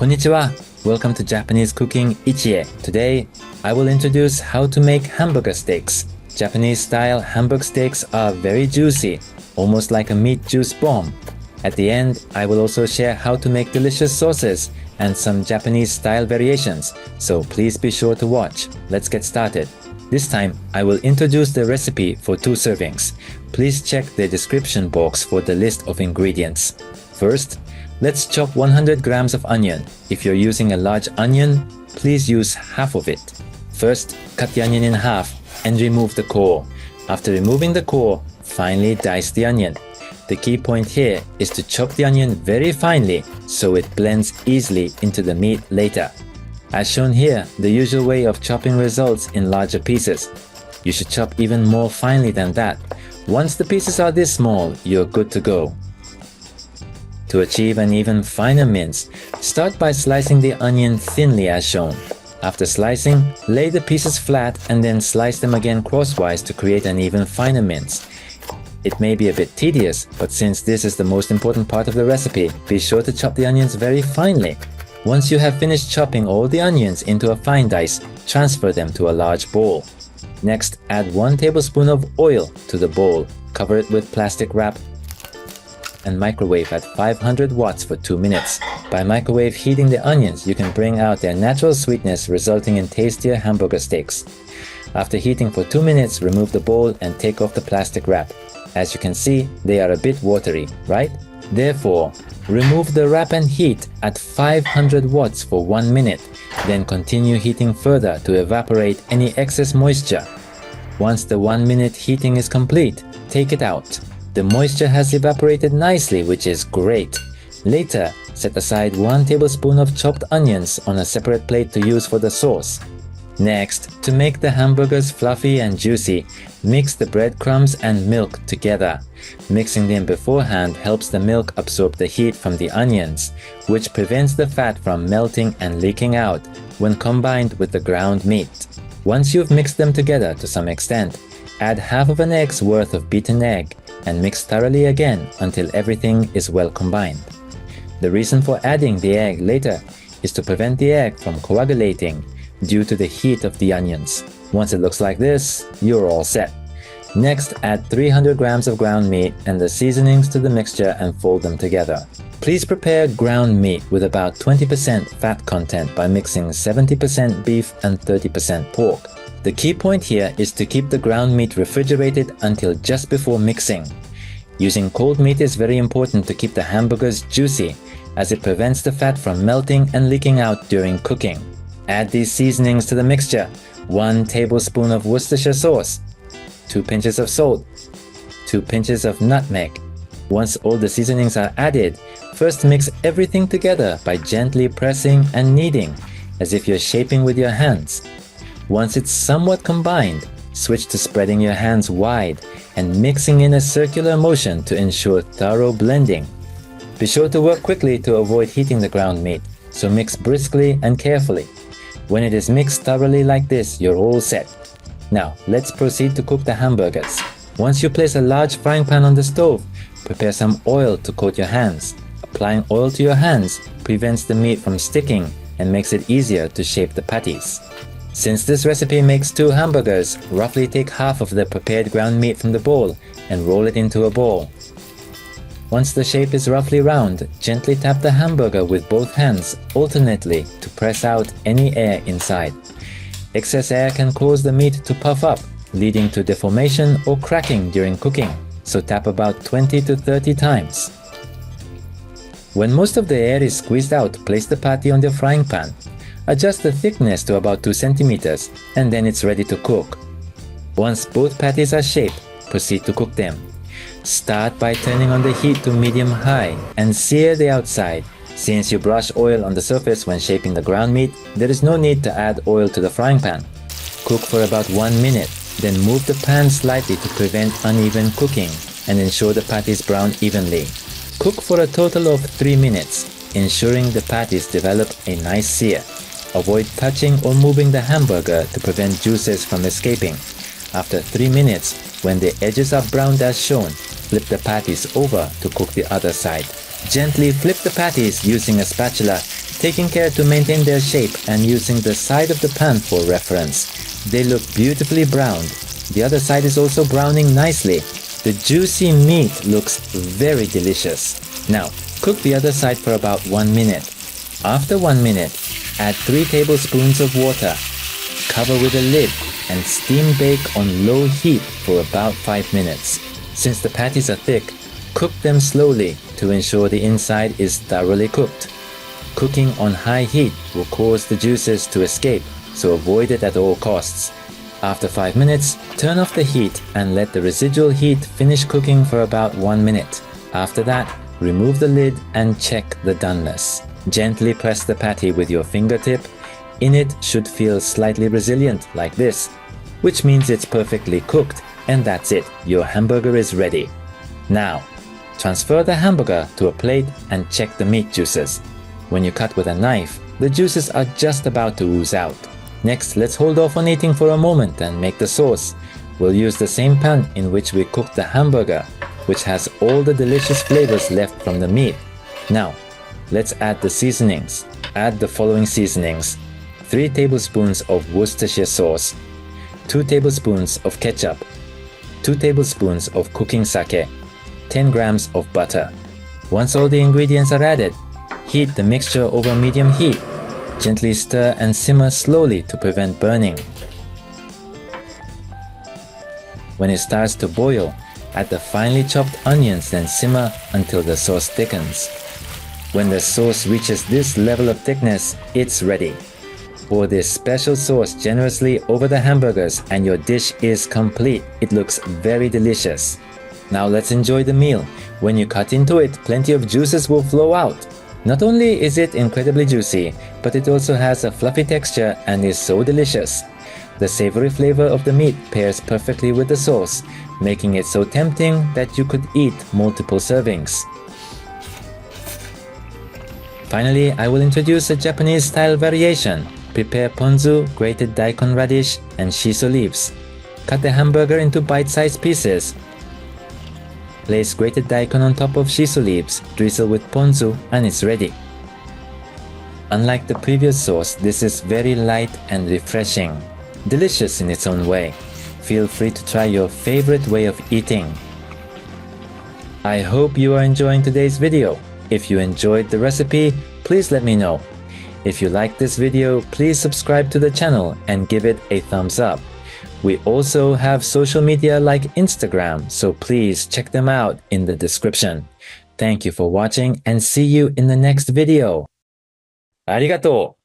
Konnichiwa! Welcome to Japanese cooking Ichie. Today, I will introduce how to make hamburger steaks. Japanese-style Hamburg steaks are very juicy, almost like a meat juice bomb. At the end, I will also share how to make delicious sauces and some Japanese-style variations, so please be sure to watch. Let's get started. This time, I will introduce the recipe for 2 servings. Please check the description box for the list of ingredients. First, let's chop 100 grams of onion. If you're using a large onion, please use half of it. First, cut the onion in half and remove the core. After removing the core, finely dice the onion. The key point here is to chop the onion very finely so it blends easily into the meat later. As shown here, the usual way of chopping results in larger pieces. You should chop even more finely than that. Once the pieces are this small, you're good to go. To achieve an even finer mince, start by slicing the onion thinly as shown. After slicing, lay the pieces flat and then slice them again crosswise to create an even finer mince. It may be a bit tedious, but since this is the most important part of the recipe, be sure to chop the onions very finely. Once you have finished chopping all the onions into a fine dice, transfer them to a large bowl. Next, add 1 tablespoon of oil to the bowl, cover it with plastic wrap, and microwave at 500 watts for 2 minutes. By microwave heating the onions, you can bring out their natural sweetness, resulting in tastier hamburger steaks. After heating for 2 minutes, remove the bowl and take off the plastic wrap. As you can see, they are a bit watery, right? Therefore, remove the wrap and heat at 500 watts for 1 minute, then continue heating further to evaporate any excess moisture. Once the 1 minute heating is complete, take it out. The moisture has evaporated nicely, which is great. Later, set aside 1 tablespoon of chopped onions on a separate plate to use for the sauce. Next, to make the hamburgers fluffy and juicy, mix the breadcrumbs and milk together. Mixing them beforehand helps the milk absorb the heat from the onions, which prevents the fat from melting and leaking out when combined with the ground meat. Once you've mixed them together to some extent, add half of an egg's worth of beaten egg and mix thoroughly again until everything is well combined. The reason for adding the egg later is to prevent the egg from coagulating due to the heat of the onions. Once it looks like this, you're all set. Next, add 300 grams of ground meat and the seasonings to the mixture and fold them together. Please prepare ground meat with about 20% fat content by mixing 70% beef and 30% pork. The key point here is to keep the ground meat refrigerated until just before mixing. Using cold meat is very important to keep the hamburgers juicy, as it prevents the fat from melting and leaking out during cooking. Add these seasonings to the mixture: 1 tablespoon of Worcestershire sauce, 2 pinches of salt, 2 pinches of nutmeg. Once all the seasonings are added, first mix everything together by gently pressing and kneading, as if you're shaping with your hands. Once it's somewhat combined, switch to spreading your hands wide and mixing in a circular motion to ensure thorough blending. Be sure to work quickly to avoid heating the ground meat, so mix briskly and carefully. When it is mixed thoroughly like this, you're all set. Now, let's proceed to cook the hamburgers. Once you place a large frying pan on the stove, prepare some oil to coat your hands. Applying oil to your hands prevents the meat from sticking and makes it easier to shape the patties. Since this recipe makes 2 hamburgers, roughly take half of the prepared ground meat from the bowl and roll it into a ball. Once the shape is roughly round, gently tap the hamburger with both hands alternately to press out any air inside. Excess air can cause the meat to puff up, leading to deformation or cracking during cooking, so tap about 20 to 30 times. When most of the air is squeezed out, place the patty on the frying pan. Adjust the thickness to about 2 centimeters, and then it's ready to cook. Once both patties are shaped, proceed to cook them. Start by turning on the heat to medium-high and sear the outside. Since you brush oil on the surface when shaping the ground meat, there is no need to add oil to the frying pan. Cook for about 1 minute, then move the pan slightly to prevent uneven cooking and ensure the patties brown evenly. Cook for a total of 3 minutes, ensuring the patties develop a nice sear. Avoid touching or moving the hamburger to prevent juices from escaping. After 3 minutes, when the edges are browned as shown, flip the patties over to cook the other side. Gently flip the patties using a spatula taking care to maintain their shape and using the side of the pan for reference. They look beautifully browned. The other side is also browning nicely. The juicy meat looks very delicious. Now, cook the other side for about 1 minute. After 1 minute, add 3 tablespoons of water. Cover with a lid and steam bake on low heat for about 5 minutes. Since the patties are thick, cook them slowly to ensure the inside is thoroughly cooked. Cooking on high heat will cause the juices to escape, so avoid it at all costs. After 5 minutes, turn off the heat and let the residual heat finish cooking for about 1 minute. After that, remove the lid and check the doneness. Gently press the patty with your fingertip. In it should feel slightly resilient like this, which means it's perfectly cooked, and that's it, your hamburger is ready. Now, transfer the hamburger to a plate and check the meat juices. When you cut with a knife, the juices are just about to ooze out. Next, let's hold off on eating for a moment and make the sauce. We'll use the same pan in which we cooked the hamburger, which has all the delicious flavors left from the meat. Now, let's add the seasonings. Add the following seasonings: 3 tablespoons of Worcestershire sauce, 2 tablespoons of ketchup, 2 tablespoons of cooking sake, 10 grams of butter. Once all the ingredients are added, heat the mixture over medium heat. Gently stir and simmer slowly to prevent burning. When it starts to boil, add the finely chopped onions and simmer until the sauce thickens. When the sauce reaches this level of thickness, it's ready. Pour this special sauce generously over the hamburgers and your dish is complete. It looks very delicious. Now let's enjoy the meal. When you cut into it, plenty of juices will flow out. Not only is it incredibly juicy, but it also has a fluffy texture and is so delicious. The savory flavor of the meat pairs perfectly with the sauce, making it so tempting that you could eat multiple servings. Finally, I will introduce a Japanese-style variation. Prepare ponzu, grated daikon radish, and shiso leaves. Cut the hamburger into bite-sized pieces. Place grated daikon on top of shiso leaves, drizzle with ponzu, and it's ready. Unlike the previous sauce, this is very light and refreshing. Delicious in its own way. Feel free to try your favorite way of eating. I hope you are enjoying today's video. If you enjoyed the recipe, please let me know. If you like this video, please subscribe to the channel and give it a thumbs up. We also have social media like Instagram, so please check them out in the description. Thank you for watching and see you in the next video. ありがとう。